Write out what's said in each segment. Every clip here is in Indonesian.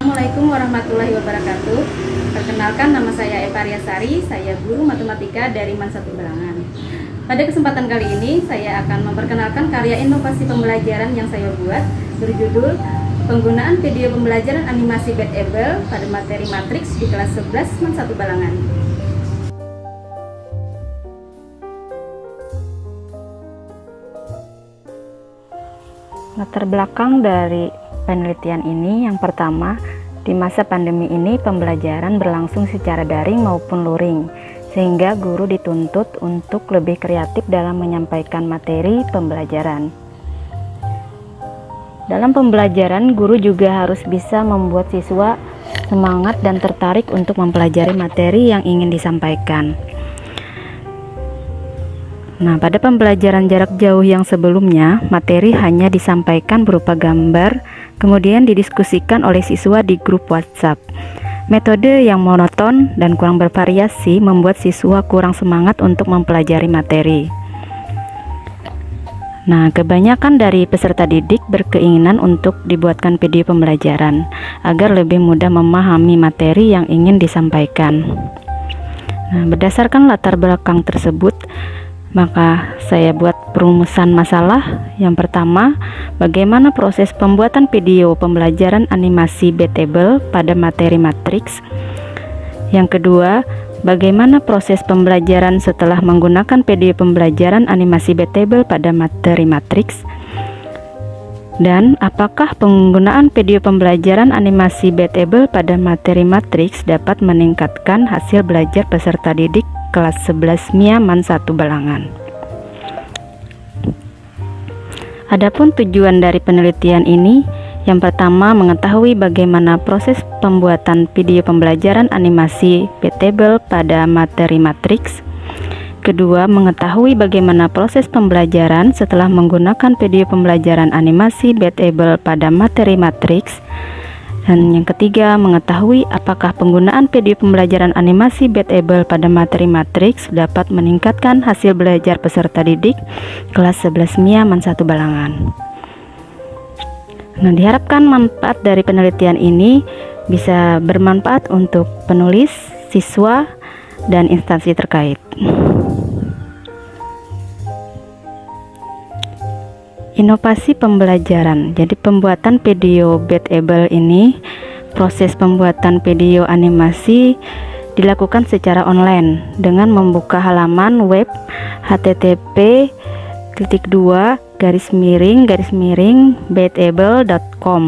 Assalamualaikum warahmatullahi wabarakatuh. Perkenalkan, nama saya Eva Riasari, saya guru matematika dari MAN 1 Balangan. Pada kesempatan kali ini, saya akan memperkenalkan karya inovasi pembelajaran yang saya buat berjudul Penggunaan Video Pembelajaran Animasi Batable pada Materi Matriks di kelas 11 MAN 1 Balangan. Latar belakang dari penelitian ini, yang pertama, di masa pandemi ini pembelajaran berlangsung secara daring maupun luring, sehingga guru dituntut untuk lebih kreatif dalam menyampaikan materi pembelajaran. Dalam pembelajaran, guru juga harus bisa membuat siswa semangat dan tertarik untuk mempelajari materi yang ingin disampaikan. Nah, pada pembelajaran jarak jauh yang sebelumnya, materi hanya disampaikan berupa gambar, kemudian didiskusikan oleh siswa di grup WhatsApp. Metode yang monoton dan kurang bervariasi membuat siswa kurang semangat untuk mempelajari materi. Nah, kebanyakan dari peserta didik berkeinginan untuk dibuatkan video pembelajaran agar lebih mudah memahami materi yang ingin disampaikan. Nah, berdasarkan latar belakang tersebut, maka saya buat perumusan masalah. Yang pertama, bagaimana proses pembuatan video pembelajaran animasi Batable pada materi matriks. Yang kedua, bagaimana proses pembelajaran setelah menggunakan video pembelajaran animasi Batable pada materi matriks. Dan apakah penggunaan video pembelajaran animasi Batable pada materi matriks dapat meningkatkan hasil belajar peserta didik kelas 11 MIA MAN 1 Balangan. Adapun tujuan dari penelitian ini, yang pertama mengetahui bagaimana proses pembuatan video pembelajaran animasi Batable pada materi matriks. Kedua, mengetahui bagaimana proses pembelajaran setelah menggunakan video pembelajaran animasi Batable pada materi matriks. Dan yang ketiga, mengetahui apakah penggunaan video pembelajaran animasi Batable pada materi matriks dapat meningkatkan hasil belajar peserta didik kelas 11 MIA MAN 1 Balangan. Nah, diharapkan manfaat dari penelitian ini bisa bermanfaat untuk penulis, siswa, dan instansi terkait. Inovasi pembelajaran. Jadi pembuatan video Batable ini, proses pembuatan video animasi dilakukan secara online dengan membuka halaman web http://batable.com.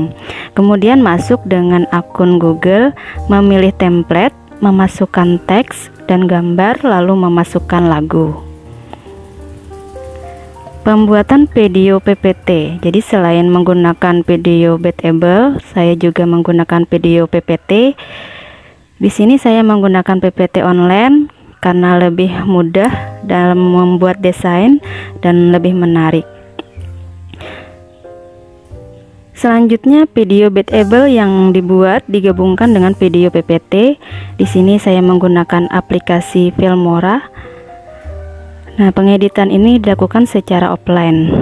Kemudian masuk dengan akun Google, memilih template, memasukkan teks dan gambar, lalu memasukkan lagu. Pembuatan video PPT. Jadi selain menggunakan video Batable, saya juga menggunakan video PPT. Di sini saya menggunakan PPT online karena lebih mudah dalam membuat desain dan lebih menarik. Selanjutnya, video Batable yang dibuat digabungkan dengan video PPT. Di sini saya menggunakan aplikasi Filmora. Nah, pengeditan ini dilakukan secara offline.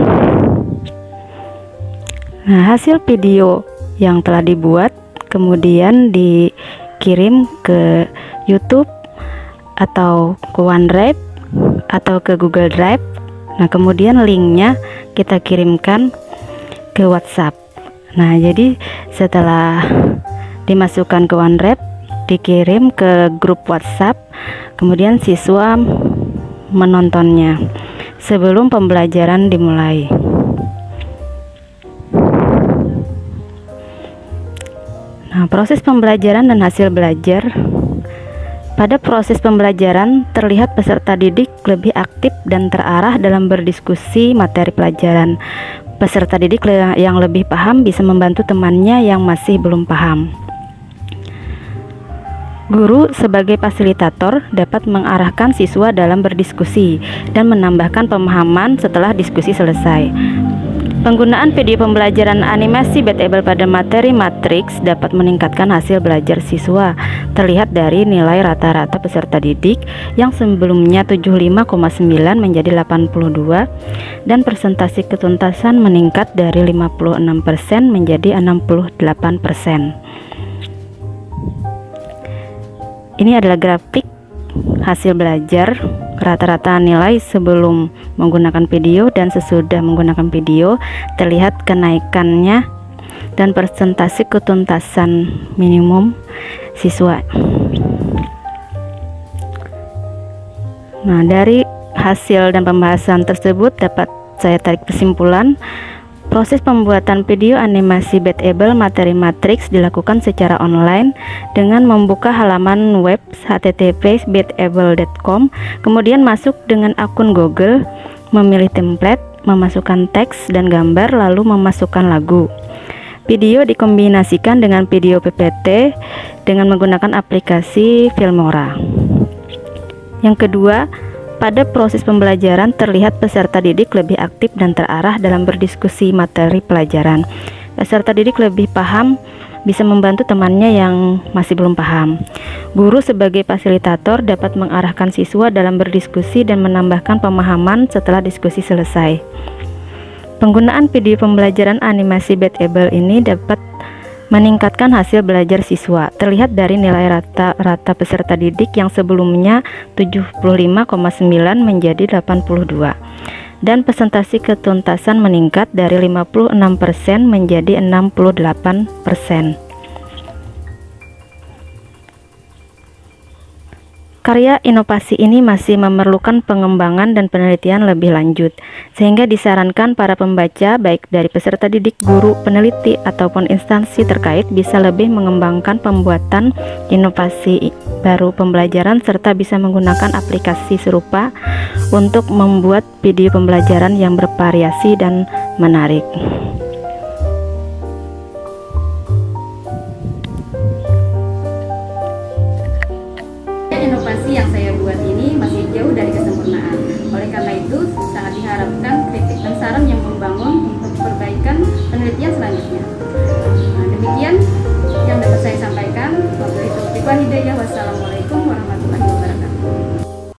Nah, hasil video yang telah dibuat kemudian dikirim ke YouTube atau ke OneDrive atau ke Google Drive. Nah, kemudian linknya kita kirimkan ke WhatsApp. Nah, jadi setelah dimasukkan ke OneDrive, dikirim ke grup WhatsApp, kemudian siswa menontonnya sebelum pembelajaran dimulai. Nah, proses pembelajaran dan hasil belajar. Pada proses pembelajaran, terlihat peserta didik lebih aktif dan terarah dalam berdiskusi materi pelajaran. Peserta didik yang lebih paham bisa membantu temannya yang masih belum paham. Guru sebagai fasilitator dapat mengarahkan siswa dalam berdiskusi dan menambahkan pemahaman setelah diskusi selesai. Penggunaan video pembelajaran animasi Batable pada materi matriks dapat meningkatkan hasil belajar siswa. Terlihat dari nilai rata-rata peserta didik yang sebelumnya 75,9 menjadi 82 dan persentase ketuntasan meningkat dari 56% menjadi 68%. Ini adalah grafik hasil belajar, rata-rata nilai sebelum menggunakan video dan sesudah menggunakan video, terlihat kenaikannya dan persentase ketuntasan minimum siswa. Nah, dari hasil dan pembahasan tersebut dapat saya tarik kesimpulan, proses pembuatan video animasi Batable materi matriks dilakukan secara online dengan membuka halaman web http://batable.com, kemudian masuk dengan akun Google, memilih template, memasukkan teks dan gambar, lalu memasukkan lagu. Video dikombinasikan dengan video PPT dengan menggunakan aplikasi Filmora. Yang kedua, pada proses pembelajaran terlihat peserta didik lebih aktif dan terarah dalam berdiskusi materi pelajaran. Peserta didik lebih paham, bisa membantu temannya yang masih belum paham. Guru sebagai fasilitator dapat mengarahkan siswa dalam berdiskusi dan menambahkan pemahaman setelah diskusi selesai. Penggunaan video pembelajaran animasi Batable ini dapat meningkatkan hasil belajar siswa. Terlihat dari nilai rata-rata peserta didik yang sebelumnya 75,9 menjadi 82, dan persentase ketuntasan meningkat dari 56% menjadi 68%. Karya inovasi ini masih memerlukan pengembangan dan penelitian lebih lanjut, sehingga disarankan para pembaca, baik dari peserta didik, guru, peneliti, ataupun instansi terkait bisa lebih mengembangkan pembuatan inovasi baru pembelajaran serta bisa menggunakan aplikasi serupa untuk membuat video pembelajaran yang bervariasi dan menarik.